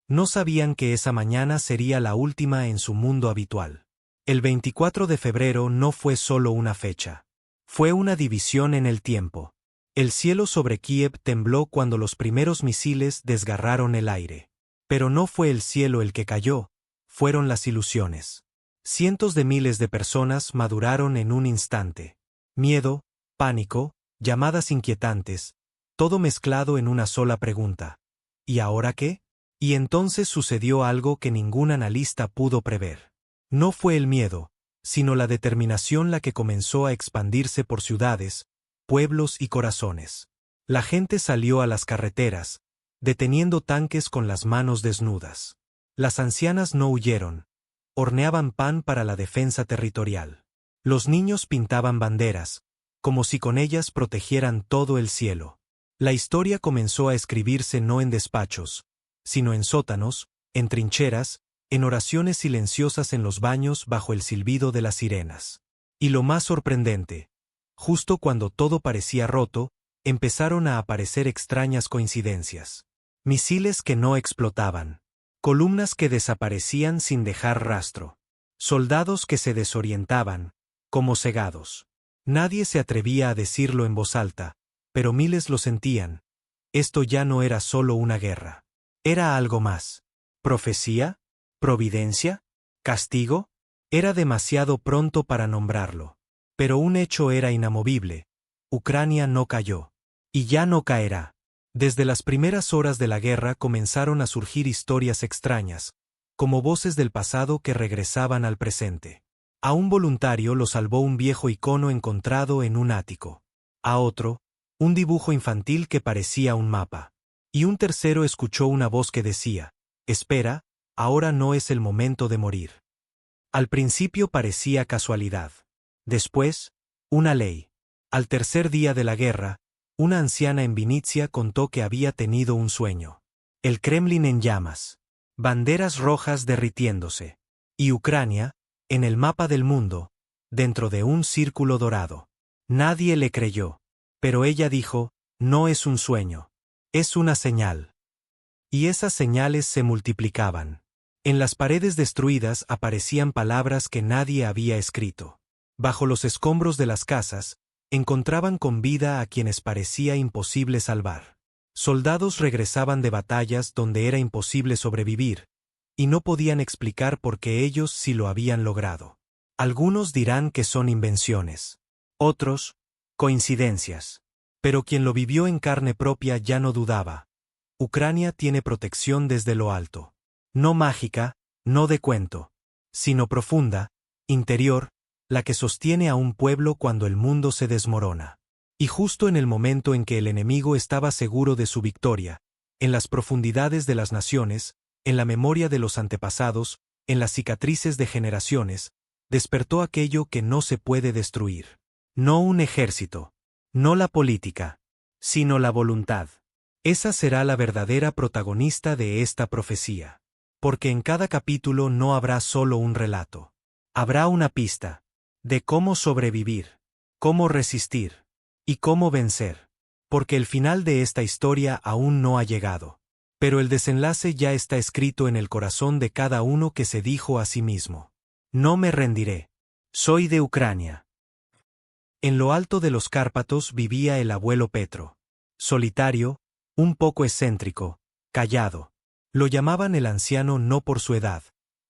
No sabían que esa mañana sería la última en su mundo habitual. El 24 de febrero no fue solo una fecha. Fue una división en el tiempo. El cielo sobre Kiev tembló cuando los primeros misiles desgarraron el aire. Pero no fue el cielo el que cayó, fueron las ilusiones. Cientos de miles de personas maduraron en un instante. Miedo, pánico, llamadas inquietantes, todo mezclado en una sola pregunta. ¿Y ahora qué? Y entonces sucedió algo que ningún analista pudo prever. No fue el miedo, sino la determinación la que comenzó a expandirse por ciudades, pueblos y corazones. La gente salió a las carreteras, deteniendo tanques con las manos desnudas. Las ancianas no huyeron, horneaban pan para la defensa territorial. Los niños pintaban banderas, como si con ellas protegieran todo el cielo. La historia comenzó a escribirse no en despachos, sino en sótanos, en trincheras, en oraciones silenciosas en los baños bajo el silbido de las sirenas. Y lo más sorprendente, justo cuando todo parecía roto, empezaron a aparecer extrañas coincidencias. Misiles que no explotaban. Columnas que desaparecían sin dejar rastro. Soldados que se desorientaban, como cegados. Nadie se atrevía a decirlo en voz alta, pero miles lo sentían. Esto ya no era solo una guerra. Era algo más. ¿Profecía? ¿Providencia? ¿Castigo? Era demasiado pronto para nombrarlo. Pero un hecho era inamovible. Ucrania no cayó. Y ya no caerá. Desde las primeras horas de la guerra comenzaron a surgir historias extrañas, como voces del pasado que regresaban al presente. A un voluntario lo salvó un viejo icono encontrado en un ático. A otro, un dibujo infantil que parecía un mapa. Y un tercero escuchó una voz que decía, «Espera, ahora no es el momento de morir». Al principio parecía casualidad. Después, una ley. Al tercer día de la guerra, una anciana en Vinitsia contó que había tenido un sueño. El Kremlin en llamas. Banderas rojas derritiéndose. Y Ucrania, en el mapa del mundo, dentro de un círculo dorado. Nadie le creyó. Pero ella dijo, no es un sueño. Es una señal. Y esas señales se multiplicaban. En las paredes destruidas aparecían palabras que nadie había escrito. Bajo los escombros de las casas, encontraban con vida a quienes parecía imposible salvar. Soldados regresaban de batallas donde era imposible sobrevivir, y no podían explicar por qué ellos sí lo habían logrado. Algunos dirán que son invenciones. Otros, coincidencias. Pero quien lo vivió en carne propia ya no dudaba. Ucrania tiene protección desde lo alto. No mágica, no de cuento, sino profunda, interior, la que sostiene a un pueblo cuando el mundo se desmorona. Y justo en el momento en que el enemigo estaba seguro de su victoria, en las profundidades de las naciones, en la memoria de los antepasados, en las cicatrices de generaciones, despertó aquello que no se puede destruir. No un ejército, no la política, sino la voluntad. Esa será la verdadera protagonista de esta profecía. Porque en cada capítulo no habrá solo un relato. Habrá una pista de cómo sobrevivir, cómo resistir y cómo vencer. Porque el final de esta historia aún no ha llegado. Pero el desenlace ya está escrito en el corazón de cada uno que se dijo a sí mismo. No me rendiré. Soy de Ucrania. En lo alto de los Cárpatos vivía el abuelo Petro. Solitario, un poco excéntrico, callado. Lo llamaban el anciano no por su edad,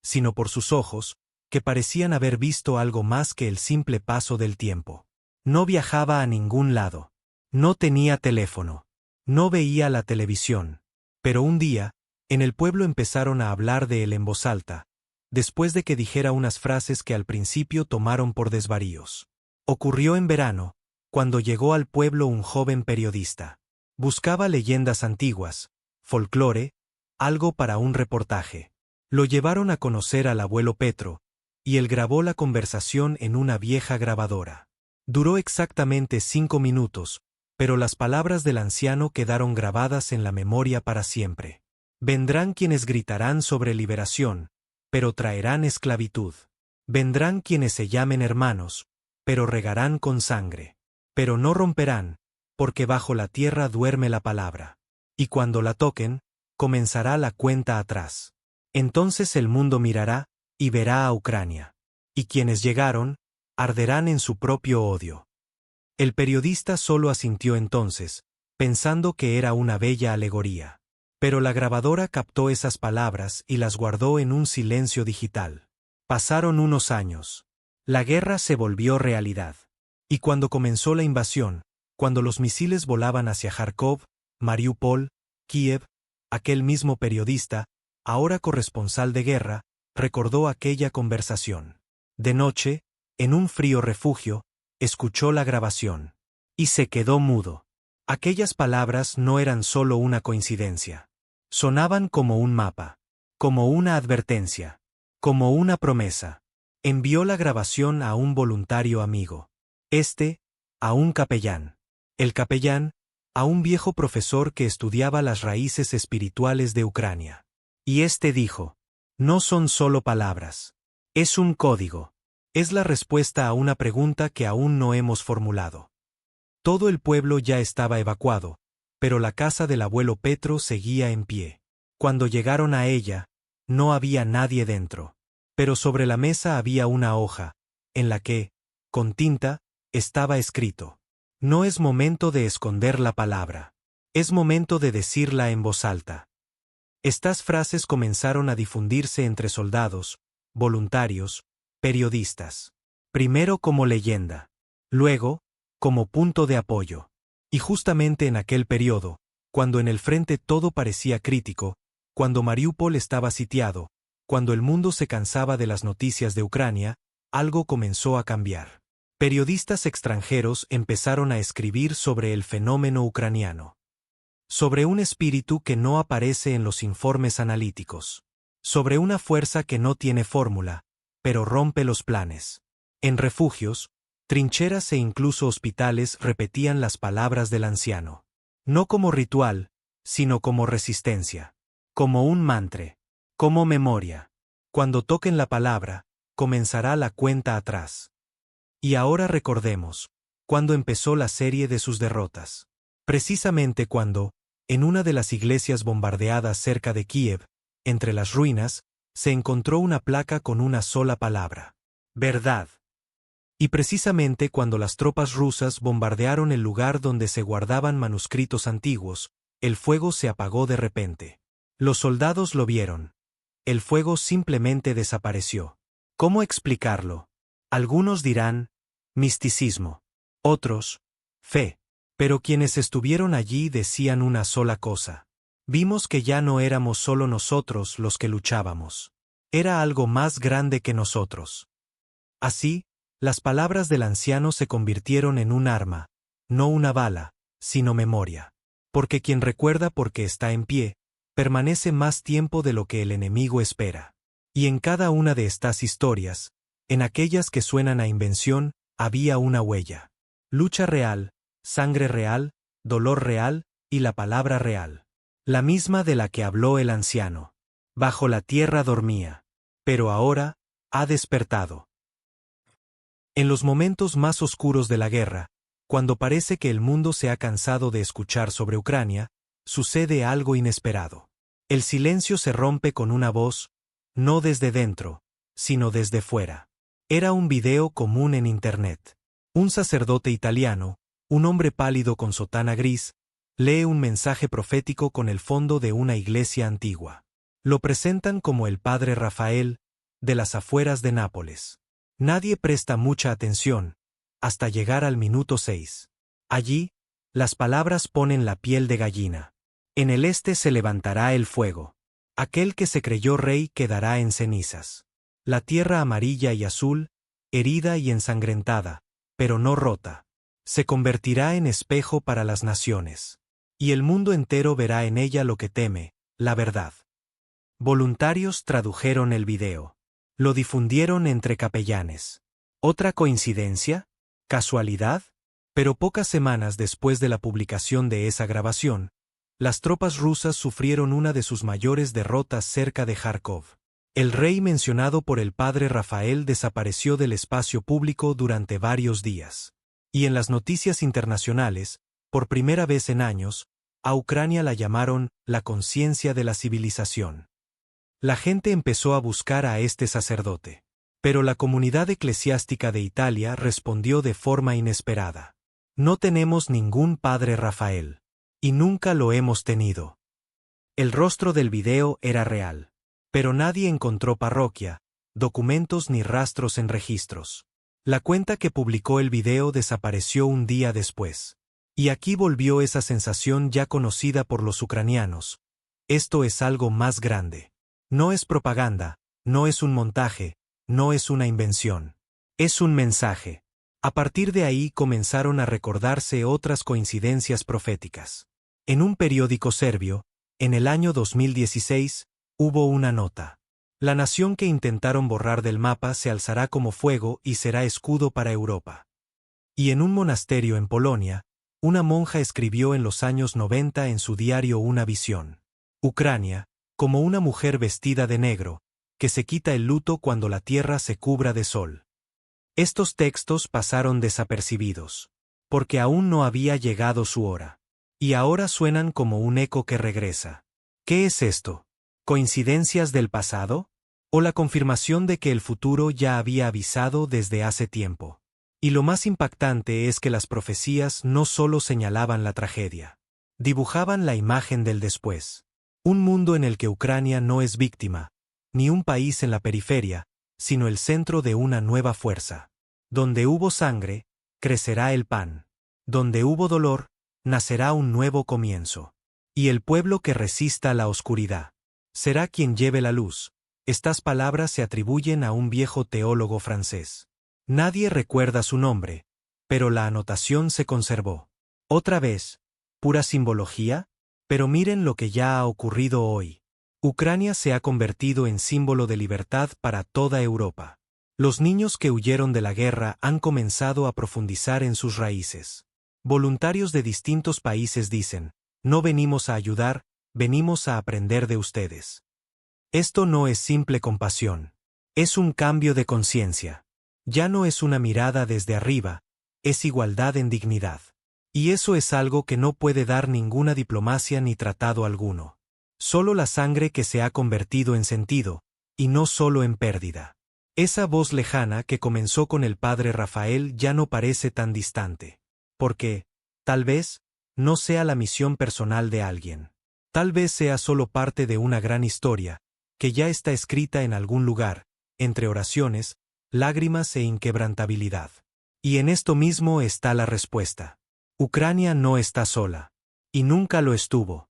sino por sus ojos, que parecían haber visto algo más que el simple paso del tiempo. No viajaba a ningún lado. No tenía teléfono. No veía la televisión. Pero un día, en el pueblo empezaron a hablar de él en voz alta, después de que dijera unas frases que al principio tomaron por desvaríos. Ocurrió en verano, cuando llegó al pueblo un joven periodista. Buscaba leyendas antiguas, folclore, algo para un reportaje. Lo llevaron a conocer al abuelo Petro, y él grabó la conversación en una vieja grabadora. Duró exactamente 5 minutos, pero las palabras del anciano quedaron grabadas en la memoria para siempre. Vendrán quienes gritarán sobre liberación, pero traerán esclavitud. Vendrán quienes se llamen hermanos, pero regarán con sangre. Pero no romperán, porque bajo la tierra duerme la palabra. Y cuando la toquen, comenzará la cuenta atrás. Entonces el mundo mirará, y verá a Ucrania. Y quienes llegaron, arderán en su propio odio. El periodista solo asintió entonces, pensando que era una bella alegoría. Pero la grabadora captó esas palabras y las guardó en un silencio digital. Pasaron unos años. La guerra se volvió realidad. Y cuando comenzó la invasión, cuando los misiles volaban hacia Kharkov, Mariupol, Kiev, aquel mismo periodista, ahora corresponsal de guerra, recordó aquella conversación. De noche, en un frío refugio, escuchó la grabación. Y se quedó mudo. Aquellas palabras no eran solo una coincidencia. Sonaban como un mapa, como una advertencia, como una promesa. Envió la grabación a un voluntario amigo. A un capellán. El capellán, a un viejo profesor que estudiaba las raíces espirituales de Ucrania. Y dijo: no son solo palabras. Es un código. Es la respuesta a una pregunta que aún no hemos formulado. Todo el pueblo ya estaba evacuado, pero la casa del abuelo Petro seguía en pie. Cuando llegaron a ella, no había nadie dentro. Pero sobre la mesa había una hoja, en la que, con tinta, estaba escrito: no es momento de esconder la palabra. Es momento de decirla en voz alta. Estas frases comenzaron a difundirse entre soldados, voluntarios, periodistas. Primero como leyenda. Luego, como punto de apoyo. Y justamente en aquel periodo, cuando en el frente todo parecía crítico, cuando Mariupol estaba sitiado, cuando el mundo se cansaba de las noticias de Ucrania, algo comenzó a cambiar. Periodistas extranjeros empezaron a escribir sobre el fenómeno ucraniano. Sobre un espíritu que no aparece en los informes analíticos. Sobre una fuerza que no tiene fórmula, pero rompe los planes. En refugios, trincheras e incluso hospitales repetían las palabras del anciano. No como ritual, sino como resistencia. Como un mantra. Como memoria. Cuando toquen la palabra, comenzará la cuenta atrás. Y ahora recordemos, cuando empezó la serie de sus derrotas. Precisamente cuando, en una de las iglesias bombardeadas cerca de Kiev, entre las ruinas, se encontró una placa con una sola palabra: verdad. Y precisamente cuando las tropas rusas bombardearon el lugar donde se guardaban manuscritos antiguos, el fuego se apagó de repente. Los soldados lo vieron. El fuego simplemente desapareció. ¿Cómo explicarlo? Algunos dirán: misticismo. Otros: fe. Pero quienes estuvieron allí decían una sola cosa. Vimos que ya no éramos solo nosotros los que luchábamos. Era algo más grande que nosotros. Así, las palabras del anciano se convirtieron en un arma, no una bala, sino memoria. Porque quien recuerda porque está en pie, permanece más tiempo de lo que el enemigo espera. Y en cada una de estas historias, en aquellas que suenan a invención, había una huella. Lucha real, sangre real, dolor real, y la palabra real. La misma de la que habló el anciano. Bajo la tierra dormía. Pero ahora, ha despertado. En los momentos más oscuros de la guerra, cuando parece que el mundo se ha cansado de escuchar sobre Ucrania, sucede algo inesperado. El silencio se rompe con una voz, no desde dentro, sino desde fuera. Era un video común en Internet. Un sacerdote italiano, un hombre pálido con sotana gris, lee un mensaje profético con el fondo de una iglesia antigua. Lo presentan como el padre Rafael, de las afueras de Nápoles. Nadie presta mucha atención, hasta llegar al minuto 6. Allí, las palabras ponen la piel de gallina. En el este se levantará el fuego. Aquel que se creyó rey quedará en cenizas. La tierra amarilla y azul, herida y ensangrentada, pero no rota, se convertirá en espejo para las naciones. Y el mundo entero verá en ella lo que teme, la verdad. Voluntarios tradujeron el video. Lo difundieron entre capellanes. ¿Otra coincidencia? ¿Casualidad? Pero pocas semanas después de la publicación de esa grabación, las tropas rusas sufrieron una de sus mayores derrotas cerca de Kharkov. El rey mencionado por el padre Rafael desapareció del espacio público durante varios días. Y en las noticias internacionales, por primera vez en años, A Ucrania la llamaron la conciencia de la civilización. La gente empezó a buscar a este sacerdote. Pero la comunidad eclesiástica de Italia respondió de forma inesperada. No tenemos ningún padre Rafael. Y nunca lo hemos tenido. El rostro del video era real. Pero nadie encontró parroquia, documentos ni rastros en registros. La cuenta que publicó el video desapareció un día después. Y aquí volvió esa sensación ya conocida por los ucranianos. Esto es algo más grande. No es propaganda, no es un montaje, no es una invención. Es un mensaje. A partir de ahí comenzaron a recordarse otras coincidencias proféticas. En un periódico serbio, en el año 2016, hubo una nota. La nación que intentaron borrar del mapa se alzará como fuego y será escudo para Europa. Y en un monasterio en Polonia, una monja escribió en los años 90 en su diario una visión. Ucrania, como una mujer vestida de negro, que se quita el luto cuando la tierra se cubra de sol. Estos textos pasaron desapercibidos, porque aún no había llegado su hora. Y ahora suenan como un eco que regresa. ¿Qué es esto? ¿Coincidencias del pasado? ¿O la confirmación de que el futuro ya había avisado desde hace tiempo? Y lo más impactante es que las profecías no solo señalaban la tragedia. Dibujaban la imagen del después. Un mundo en el que Ucrania no es víctima, ni un país en la periferia, sino el centro de una nueva fuerza. Donde hubo sangre, crecerá el pan. Donde hubo dolor, nacerá un nuevo comienzo. Y el pueblo que resista la oscuridad será quien lleve la luz. Estas palabras se atribuyen a un viejo teólogo francés. Nadie recuerda su nombre, pero la anotación se conservó. Otra vez, ¿pura simbología? Pero miren lo que ya ha ocurrido hoy. Ucrania se ha convertido en símbolo de libertad para toda Europa. Los niños que huyeron de la guerra han comenzado a profundizar en sus raíces. Voluntarios de distintos países dicen, no venimos a ayudar, venimos a aprender de ustedes. Esto no es simple compasión. Es un cambio de conciencia. Ya no es una mirada desde arriba, es igualdad en dignidad. Y eso es algo que no puede dar ninguna diplomacia ni tratado alguno. Solo la sangre que se ha convertido en sentido, y no solo en pérdida. Esa voz lejana que comenzó con el padre Rafael ya no parece tan distante. Porque, tal vez, no sea la misión personal de alguien. Tal vez sea solo parte de una gran historia, que ya está escrita en algún lugar, entre oraciones, lágrimas e inquebrantabilidad. Y en esto mismo está la respuesta. Ucrania no está sola. Y nunca lo estuvo.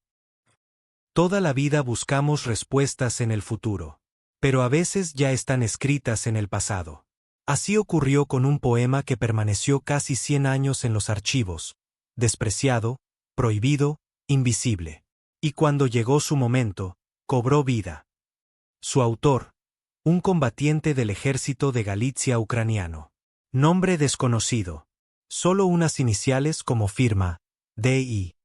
Toda la vida buscamos respuestas en el futuro. Pero a veces ya están escritas en el pasado. Así ocurrió con un poema que permaneció casi 100 años en los archivos, despreciado, prohibido, invisible. Y cuando llegó su momento, cobró vida. Su autor, un combatiente del ejército de Galicia ucraniano. Nombre desconocido. Solo unas iniciales como firma, D.I.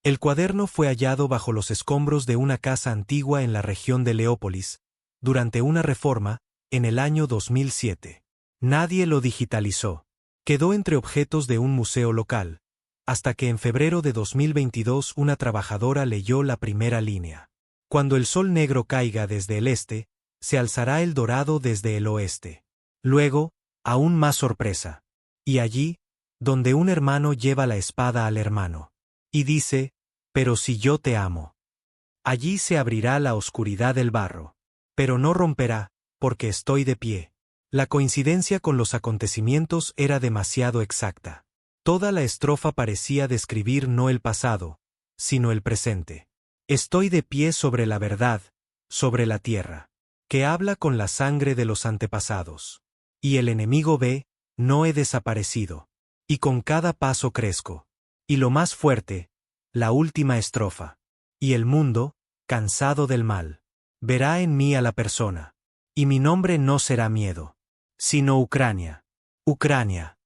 El cuaderno fue hallado bajo los escombros de una casa antigua en la región de Leópolis, durante una reforma, en el año 2007. Nadie lo digitalizó. Quedó entre objetos de un museo local, hasta que en febrero de 2022 una trabajadora leyó la primera línea. Cuando el sol negro caiga desde el este, se alzará el dorado desde el oeste. Luego, aún más sorpresa. Y allí, donde un hermano lleva la espada al hermano. Y dice, pero si yo te amo. Allí se abrirá la oscuridad del barro. Pero no romperá, porque estoy de pie. La coincidencia con los acontecimientos era demasiado exacta. Toda la estrofa parecía describir no el pasado, sino el presente. Estoy de pie sobre la verdad, sobre la tierra, que habla con la sangre de los antepasados. Y el enemigo ve, no he desaparecido. Y con cada paso crezco. Y lo más fuerte, la última estrofa. Y el mundo, cansado del mal, verá en mí a la persona. Y mi nombre no será miedo, sino Ucrania. Ucrania.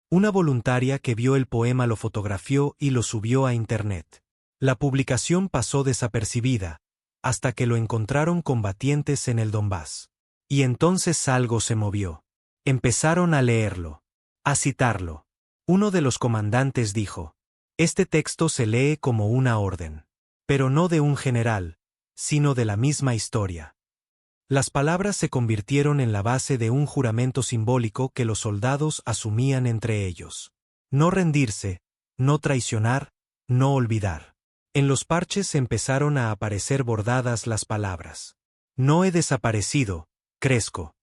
Una voluntaria que vio el poema lo fotografió y lo subió a internet. La publicación pasó desapercibida, hasta que lo encontraron combatientes en el Donbass. Y entonces algo se movió. Empezaron a leerlo, a citarlo. Uno de los comandantes dijo, Este texto se lee como una orden. Pero no de un general, sino de la misma historia. Las palabras se convirtieron en la base de un juramento simbólico que los soldados asumían entre ellos. No rendirse, no traicionar, no olvidar. En los parches empezaron a aparecer bordadas las palabras: no he desaparecido, crezco.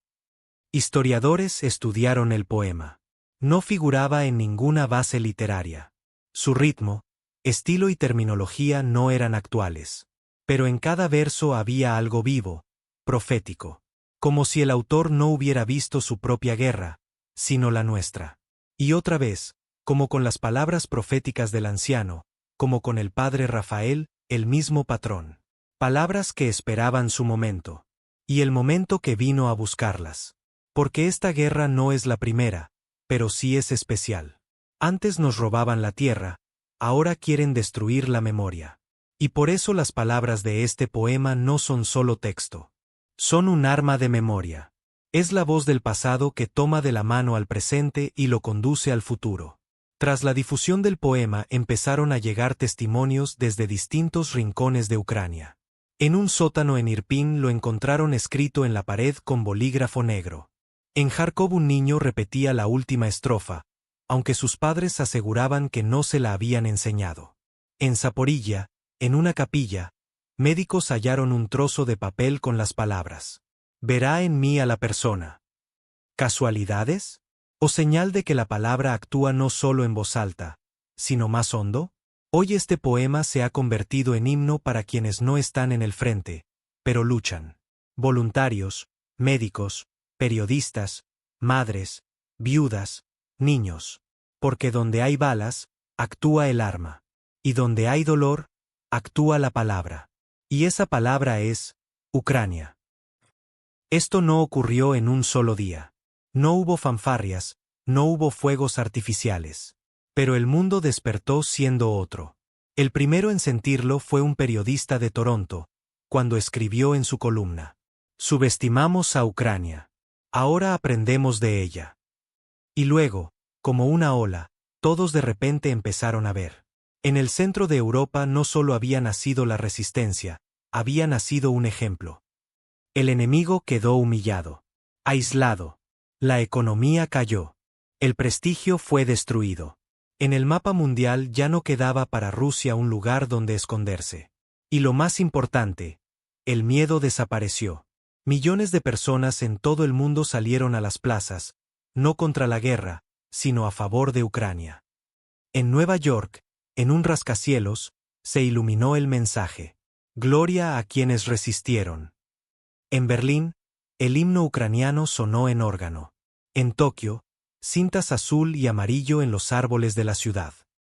Historiadores estudiaron el poema. No figuraba en ninguna base literaria. Su ritmo, estilo y terminología no eran actuales. Pero en cada verso había algo vivo, profético. Como si el autor no hubiera visto su propia guerra, sino la nuestra. Y otra vez, como con las palabras proféticas del anciano, como con el padre Rafael, el mismo patrón. Palabras que esperaban su momento. Y el momento que vino a buscarlas. Porque esta guerra no es la primera, pero sí es especial. Antes nos robaban la tierra, ahora quieren destruir la memoria. Y por eso las palabras de este poema no son solo texto. Son un arma de memoria. Es la voz del pasado que toma de la mano al presente y lo conduce al futuro. Tras la difusión del poema empezaron a llegar testimonios desde distintos rincones de Ucrania. En un sótano en Irpin lo encontraron escrito en la pared con bolígrafo negro. En Kharkov un niño repetía la última estrofa, aunque sus padres aseguraban que no se la habían enseñado. En Zaporilla, en una capilla, médicos hallaron un trozo de papel con las palabras: verá en mí a la persona. ¿Casualidades? ¿O señal de que la palabra actúa no solo en voz alta, sino más hondo? Hoy este poema se ha convertido en himno para quienes no están en el frente, pero luchan. Voluntarios, médicos, periodistas, madres, viudas, niños. Porque donde hay balas, actúa el arma. Y donde hay dolor, actúa la palabra. Y esa palabra es Ucrania. Esto no ocurrió en un solo día. No hubo fanfarrias, no hubo fuegos artificiales. Pero el mundo despertó siendo otro. El primero en sentirlo fue un periodista de Toronto, cuando escribió en su columna: subestimamos a Ucrania. Ahora aprendemos de ella. Y luego, como una ola, todos de repente empezaron a ver. En el centro de Europa no solo había nacido la resistencia, había nacido un ejemplo. El enemigo quedó humillado, aislado. La economía cayó. El prestigio fue destruido. En el mapa mundial ya no quedaba para Rusia un lugar donde esconderse. Y lo más importante, el miedo desapareció. Millones de personas en todo el mundo salieron a las plazas, no contra la guerra, sino a favor de Ucrania. En Nueva York, en un rascacielos, se iluminó el mensaje: gloria a quienes resistieron. En Berlín, el himno ucraniano sonó en órgano. En Tokio, cintas azul y amarillo en los árboles de la ciudad.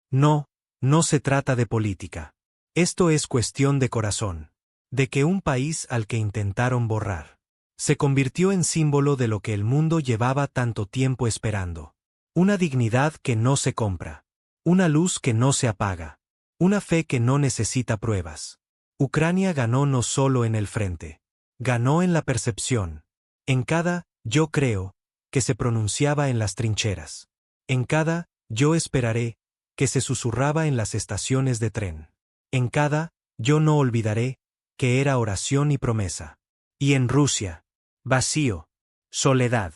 No, no se trata de política. Esto es cuestión de corazón. De que un país al que intentaron borrar se convirtió en símbolo de lo que el mundo llevaba tanto tiempo esperando. Una dignidad que no se compra. Una luz que no se apaga. Una fe que no necesita pruebas. Ucrania ganó no solo en el frente. Ganó en la percepción. En cada «yo creo» que se pronunciaba en las trincheras. En cada «yo esperaré» que se susurraba en las estaciones de tren. En cada «yo no olvidaré» que era oración y promesa. Y en Rusia, vacío, soledad,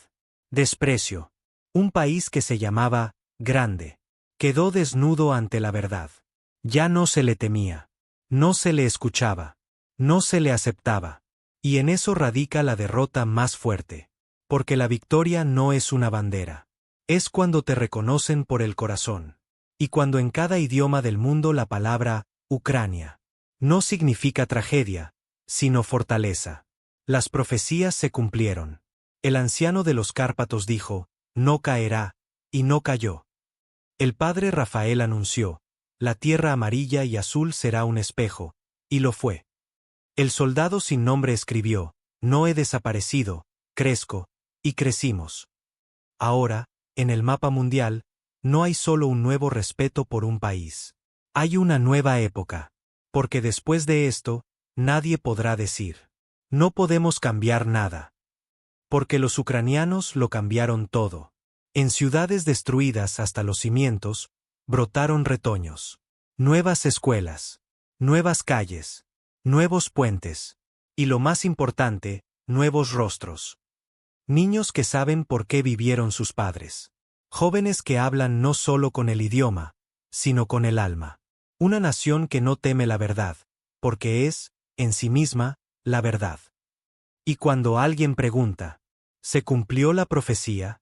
desprecio. Un país que se llamaba grande. Quedó desnudo ante la verdad. Ya no se le temía. No se le escuchaba. No se le aceptaba. Y en eso radica la derrota más fuerte. Porque la victoria no es una bandera. Es cuando te reconocen por el corazón. Y cuando en cada idioma del mundo la palabra Ucrania no significa tragedia, sino fortaleza. Las profecías se cumplieron. El anciano de los Cárpatos dijo: no caerá, y no cayó. El padre Rafael anunció: la tierra amarilla y azul será un espejo, y lo fue. El soldado sin nombre escribió: no he desaparecido, crezco, y crecimos. Ahora, en el mapa mundial, no hay solo un nuevo respeto por un país. Hay una nueva época. Porque después de esto, nadie podrá decir: no podemos cambiar nada. Porque los ucranianos lo cambiaron todo. En ciudades destruidas hasta los cimientos, brotaron retoños. Nuevas escuelas. Nuevas calles. Nuevos puentes. Y lo más importante, nuevos rostros. Niños que saben por qué vivieron sus padres. Jóvenes que hablan no solo con el idioma, sino con el alma. Una nación que no teme la verdad, porque es, en sí misma, la verdad. Y cuando alguien pregunta, ¿se cumplió la profecía?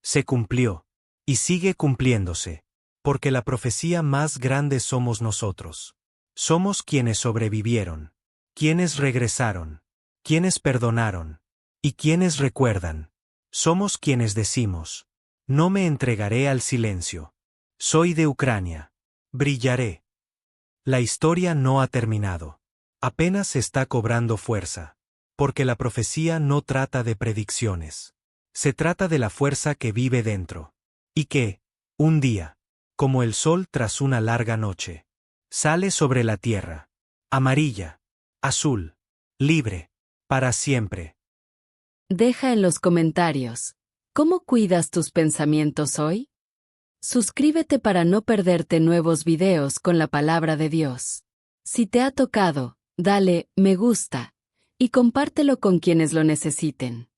Se cumplió. Y sigue cumpliéndose, porque la profecía más grande somos nosotros. Somos quienes sobrevivieron, quienes regresaron, quienes perdonaron, y quienes recuerdan. Somos quienes decimos, no me entregaré al silencio. Soy de Ucrania. Brillaré. La historia no ha terminado. Apenas está cobrando fuerza. Porque la profecía no trata de predicciones. Se trata de la fuerza que vive dentro. Y que, un día, como el sol tras una larga noche, sale sobre la tierra. Amarilla. Azul. Libre. Para siempre. Deja en los comentarios, ¿cómo cuidas tus pensamientos hoy? Suscríbete para no perderte nuevos videos con la palabra de Dios. Si te ha tocado, dale me gusta y compártelo con quienes lo necesiten.